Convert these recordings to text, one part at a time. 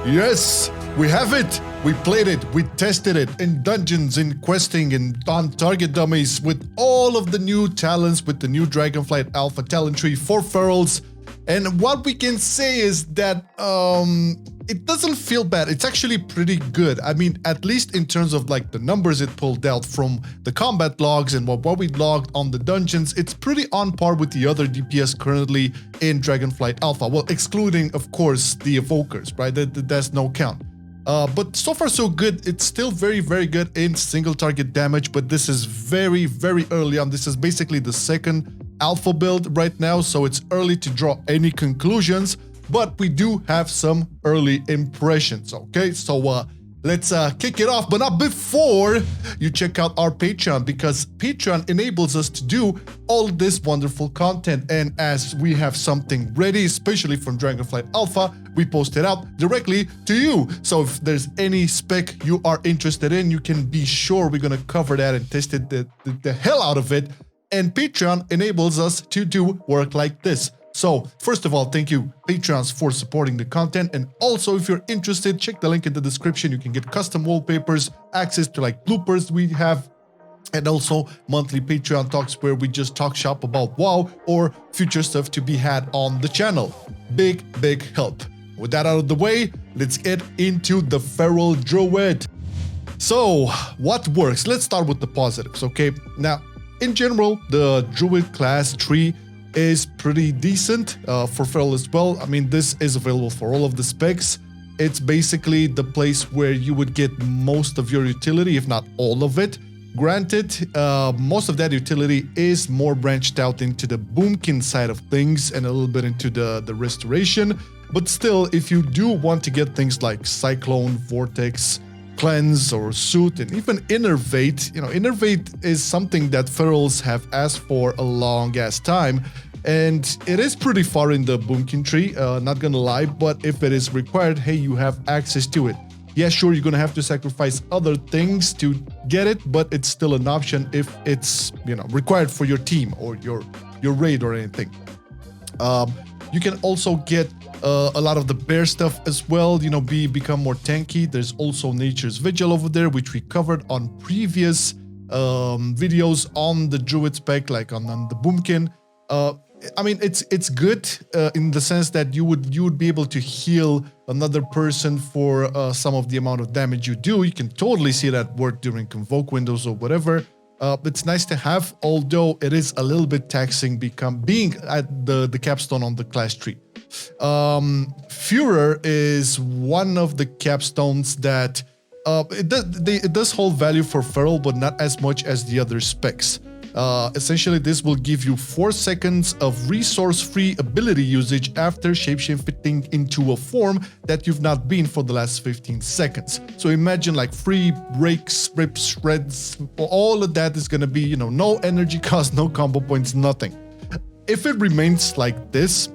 Yes, we have it. We played it. We tested it in dungeons, in questing, and on target dummies with all of the new talents with the new Dragonflight Alpha talent tree for ferals. And what we can say is that it doesn't feel bad. It's actually pretty good. I mean, at least in terms of like the numbers it pulled out from the combat logs and what we logged on the dungeons, it's pretty on par with the other DPS currently in Dragonflight Alpha. Well, excluding, of course, the evokers, right? That's no count. But so far so good. It's still very, very good in single target damage, but this is very, very early on. This is basically the second alpha build right now, so it's early to draw any conclusions, but we do have some early impressions, okay? So let's kick it off, but not before you check out our Patreon, because Patreon enables us to do all this wonderful content, and as we have something ready, especially from Dragonflight Alpha, we post it out directly to you. So if there's any spec you are interested in, you can be sure we're gonna cover that and test it the hell out of it. And Patreon enables us to do work like this. So first of all, thank you Patreons for supporting the content. And also, if you're interested, check the link in the description. You can get custom wallpapers, access to like bloopers we have, and also monthly Patreon talks where we just talk shop about WoW or future stuff to be had on the channel. Big help. With that out of the way, let's get into the Feral Druid. So what works? Let's start with the positives, okay? Now, in general, the Druid class tree is pretty decent for Feral as well. I mean, this is available for all of the specs. It's basically the place where you would get most of your utility, if not all of it. Granted, most of that utility is more branched out into the boomkin side of things and a little bit into the restoration. But still, if you do want to get things like Cyclone, Vortex, Cleanse or Soothe, and even Innervate. You know, Innervate is something that ferals have asked for a long ass time, and it is pretty far in the boomkin tree, not gonna lie, but if it is required, hey, you have access to it. Yeah, sure, you're gonna have to sacrifice other things to get it, but it's still an option if it's, you know, required for your team or your raid or anything. You can also get a lot of the bear stuff as well, you know, become more tanky. There's also Nature's Vigil over there, which we covered on previous videos on the Druid spec, like on the Boomkin. I mean, it's good in the sense that you would be able to heal another person for some of the amount of damage you do. You can totally see that work during Convoke windows or whatever. It's nice to have, although it is a little bit taxing being at the capstone on the class tree. Furor is one of the capstones that it does hold value for Feral, but not as much as the other specs. Essentially, this will give you 4 seconds of resource-free ability usage after shapeshifting into a form that you've not been for the last 15 seconds. So imagine like free breaks, rips, shreds, all of that is gonna be, you know, no energy cost, no combo points, nothing. If it remains like this,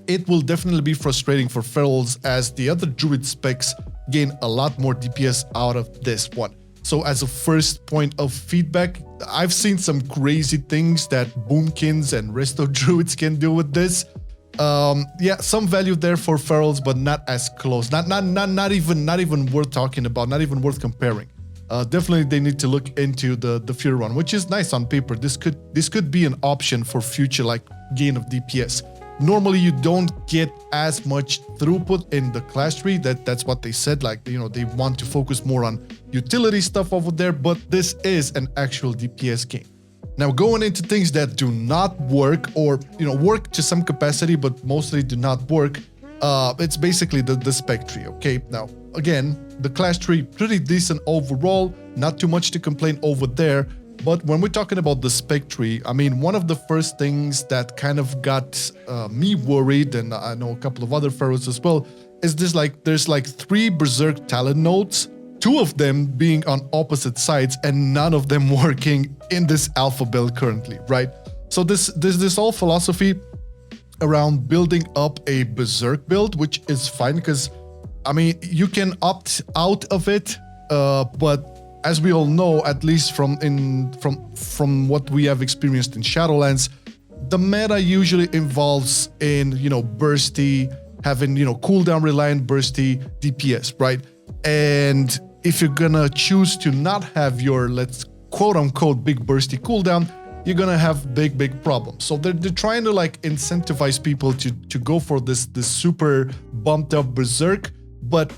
it will definitely be frustrating for ferals as the other Druid specs gain a lot more DPS out of this one. So as a first point of feedback, I've seen some crazy things that Boomkins and Resto Druids can do with this. Yeah, some value there for ferals, but not as close. Not even worth talking about. Not even worth comparing. Definitely, they need to look into the Fury one, which is nice on paper. This could be an option for future like gain of DPS. Normally, you don't get as much throughput in the class tree. That's what they said. Like, you know, they want to focus more on utility stuff over there, but this is an actual DPS game. Now, going into things that do not work, or, you know, work to some capacity, but mostly do not work, it's basically the spec tree, okay? Now, again, the class tree, pretty decent overall, not too much to complain over there. But when we're talking about the spec tree, I mean, one of the first things that kind of got me worried, and I know a couple of other ferals as well, is there's like 3 Berserk talent nodes, 2 of them being on opposite sides and none of them working in this alpha build currently, right? So this whole philosophy around building up a Berserk build, which is fine because, I mean, you can opt out of it, but as we all know, at least from what we have experienced in Shadowlands, the meta usually involves in, you know, bursty, having, you know, cooldown reliant bursty DPS, right? And if you're gonna choose to not have your, let's quote unquote, big bursty cooldown, you're gonna have big problems. So they're trying to like incentivize people to go for this super bumped up berserk, but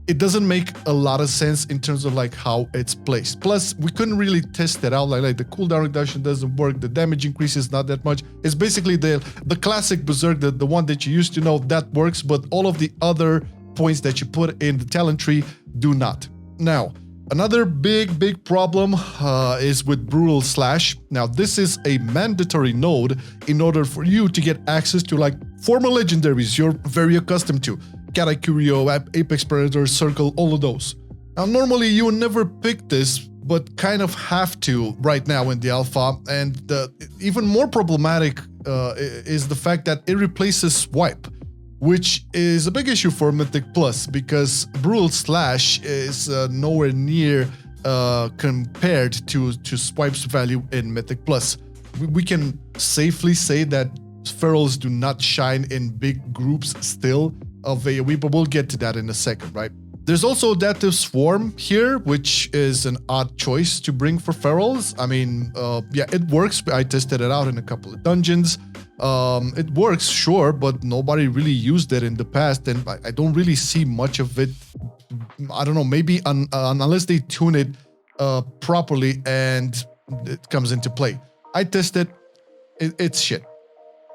it doesn't make a lot of sense in terms of like how it's placed. Plus, we couldn't really test it out. Like the cooldown reduction doesn't work. The damage increase is not that much. It's basically the classic berserk, the one that you used to know, that works, but all of the other points that you put in the talent tree do not. Now, another big problem is with Brutal Slash. Now, this is a mandatory node in order for you to get access to like former legendaries you're very accustomed to. Cat Curio, Apex Predator, Circle, all of those. Now, normally you would never pick this, but kind of have to right now in the alpha. And even more problematic is the fact that it replaces Swipe, which is a big issue for Mythic Plus because Brutal Slash is nowhere near compared to Swipe's value in Mythic Plus. We can safely say that ferals do not shine in big groups still of AoE, but we'll get to that in a second, right? There's also Adaptive Swarm here, which is an odd choice to bring for ferals. I mean, yeah, it works. I tested it out in a couple of dungeons. It works, sure, but nobody really used it in the past, and I don't really see much of it. I don't know, maybe unless they tune it properly and it comes into play. I tested it's shit.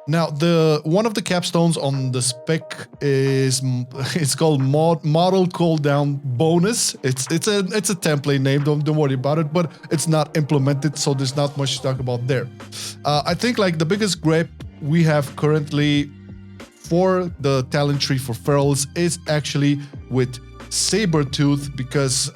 Now, one of the capstones on the spec is it's called model cooldown bonus. It's a template name. Don't worry about it, but it's not implemented, so there's not much to talk about there. I think like the biggest gripe we have currently for the talent tree for ferals is actually with Sabertooth, because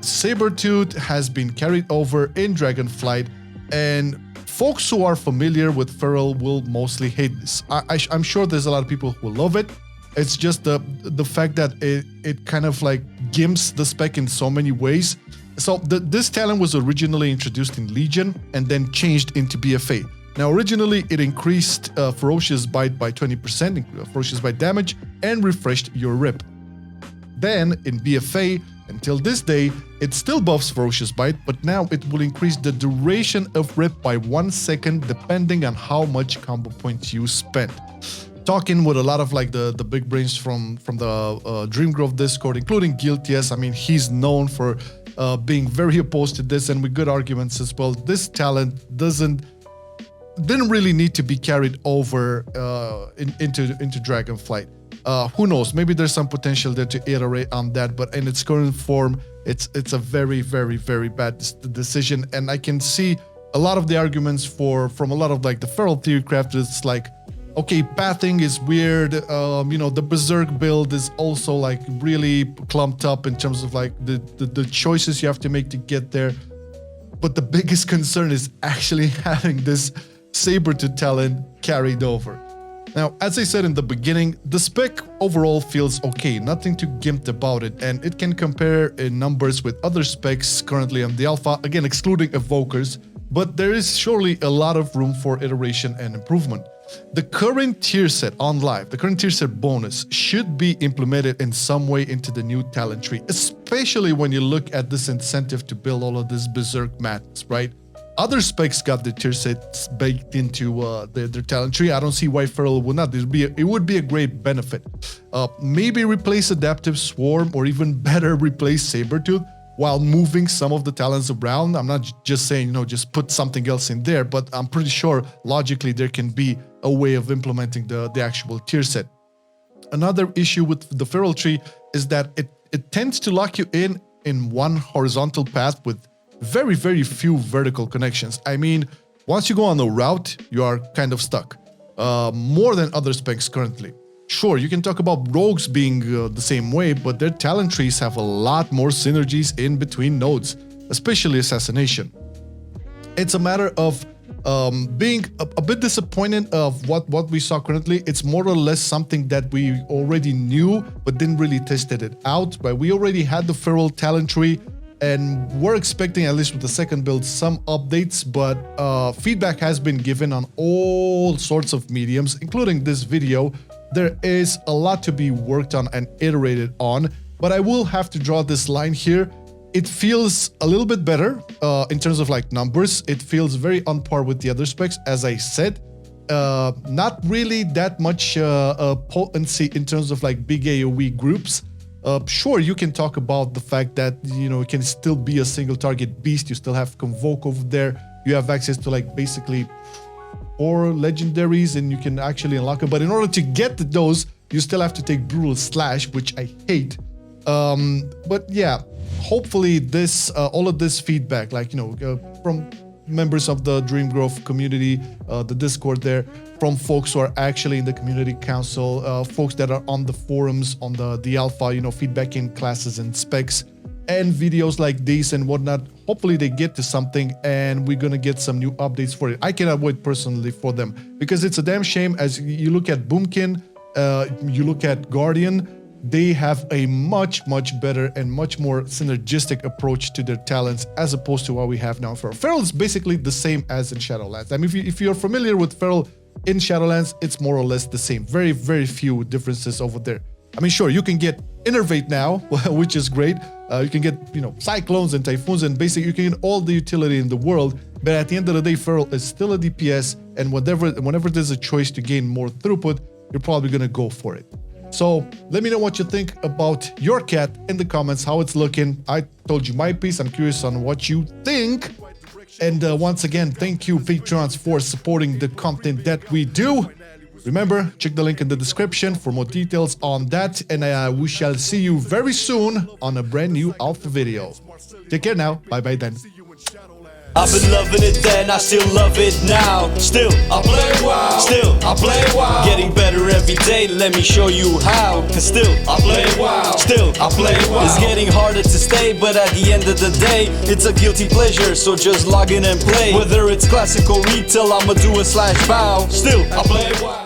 Sabertooth has been carried over in Dragonflight, and folks who are familiar with feral will mostly hate this. I'm sure there's a lot of people who love it. It's just the fact that it kind of like gimps the spec in so many ways. So this talent was originally introduced in Legion and then changed into BFA. Now, originally it increased Ferocious Bite by 20%, Ferocious Bite damage, and refreshed your rip. Then in BFA, until this day, it still buffs Ferocious Bite, but now it will increase the duration of rip by 1 second depending on how much combo points you spend. Talking with a lot of like the big brains from the Dreamgrove Discord, including Guilty S, I mean, he's known for being very opposed to this, and with good arguments as well. This talent didn't really need to be carried over into Dragonflight. Who knows? Maybe there's some potential there to iterate on that, but in its current form, it's a very bad decision. And I can see a lot of the arguments from a lot of like the feral theory crafters, like, okay, pathing is weird. You know, the berserk build is also like really clumped up in terms of like the choices you have to make to get there. But the biggest concern is actually having this Sabertooth talent carried over. Now, as I said in the beginning, the spec overall feels okay, nothing too gimped about it, and it can compare in numbers with other specs currently on the alpha, again excluding evokers, but there is surely a lot of room for iteration and improvement. The current tier set on live, the current tier set bonus, should be implemented in some way into the new talent tree, especially when you look at this incentive to build all of this berserk madness, right? Other specs got the tier sets baked into their talent tree. I don't see why feral would not. It would be a great benefit. Maybe replace Adaptive Swarm, or even better, replace Sabertooth while moving some of the talents around. I'm not just saying, you know, just put something else in there, but I'm pretty sure logically there can be a way of implementing the actual tier set. Another issue with the feral tree is that it tends to lock you in one horizontal path with very few vertical connections. I mean, once you go on a route, you are kind of stuck. More than other specs currently. Sure, you can talk about rogues being the same way, but their talent trees have a lot more synergies in between nodes, especially assassination. It's a matter of being a bit disappointed of what we saw currently. It's more or less something that we already knew, but didn't really tested it out. Right? We already had the feral talent tree, and we're expecting, at least with the second build, some updates, but feedback has been given on all sorts of mediums, including this video. there is a lot to be worked on and iterated on, but I will have to draw this line here. It feels a little bit better in terms of like numbers. It feels very on par with the other specs, as I said. Not really that much potency in terms of like big AoE groups. Sure, you can talk about the fact that, you know, it can still be a single target beast. You still have Convoke over there. You have access to like basically 4 legendaries and you can actually unlock it. But in order to get to those, you still have to take Brutal Slash, which I hate. But yeah, hopefully this, all of this feedback, like, you know, from members of the Dream Growth community, the Discord there, from folks who are actually in the community council, folks that are on the forums, on the alpha, you know, feedback in classes and specs, and videos like these and whatnot. Hopefully they get to something and we're gonna get some new updates for it. I cannot wait personally for them, because it's a damn shame. As you look at Boomkin, you look at Guardian, they have a much better and much more synergistic approach to their talents as opposed to what we have now. Feral is basically the same as in Shadowlands. I mean, if you're familiar with Feral in Shadowlands, it's more or less the same. Very few differences over there. I mean, sure, you can get Innervate now, which is great. You can get, you know, Cyclones and Typhoons, and basically you can get all the utility in the world. But at the end of the day, Feral is still a DPS, and whenever there's a choice to gain more throughput, you're probably gonna go for it. So let me know what you think about your cat in the comments, how it's looking. I told you my piece. I'm curious on what you think. And once again, thank you, Patrons, for supporting the content that we do. Remember, check the link in the description for more details on that. And we shall see you very soon on a brand new alpha video. Take care now. Bye-bye then. I've been loving it then, I still love it now. Still, I play WoW. Still, I play WoW. Getting better every day, let me show you how. Cause still, I play WoW. Still, I play WoW. It's getting harder to stay, but at the end of the day, it's a guilty pleasure, so just log in and play. Whether it's classic or retail, I'ma do a /bow. Still, I play WoW.